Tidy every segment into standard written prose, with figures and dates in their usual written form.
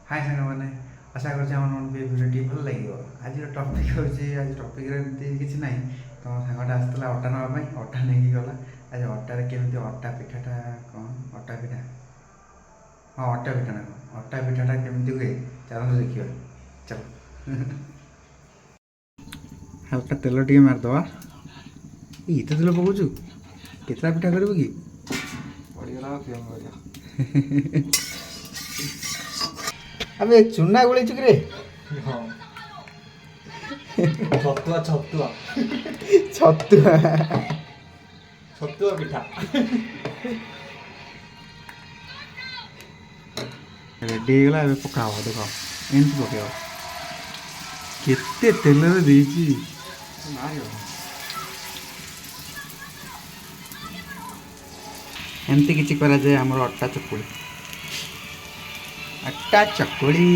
हाय सांग मैंने आशा करटी भल लगे आज टपिक हूँ आज टपिक किसी ना तो सांगटा आसला अटा नापी अटा नहीं गला आज अटार केमी अटा पिठाटा कौन अटा पिठा हाँ अटा पिठा ना कौन अटा पिठाटा केमी हुए चलो देखिए चलो हल्का तेल टे मारदे ये तेल पकाचु केतला पिठा कर कि अबे चूना गोले चुकरे हाँ छतुआ छतुआ छतुआ छतुआ पिठा रेडी हो गला पकाव देख एमती पकड़ केते तेल देची एमती किसी करा जाए आमर अटा चकुड़ी अटा चकुड़ी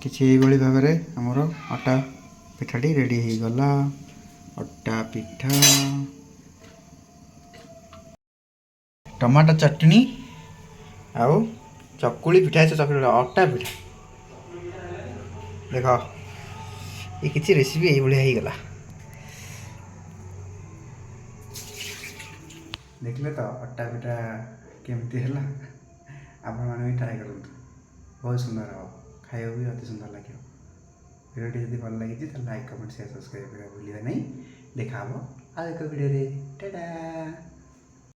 किसी भाव में आमर अटा पिठाटी रेडी हो गला अटा पिठा टमाटो चटनी आउ चकुली पिठा चकुली अटा पिठा देख ये किसी रेसिपी यही गला देखले तो अटा पिठा केमती है आपण मैंने भी ट्राए करूँ बहुत सुंदर हम खाया भी अति सुंदर लगे वीडियो जब भल लगी तो लाइक कमेंट शेयर सब्सक्राइब करा भूलिए नहीं देखा आज एक वीडियो टाटा।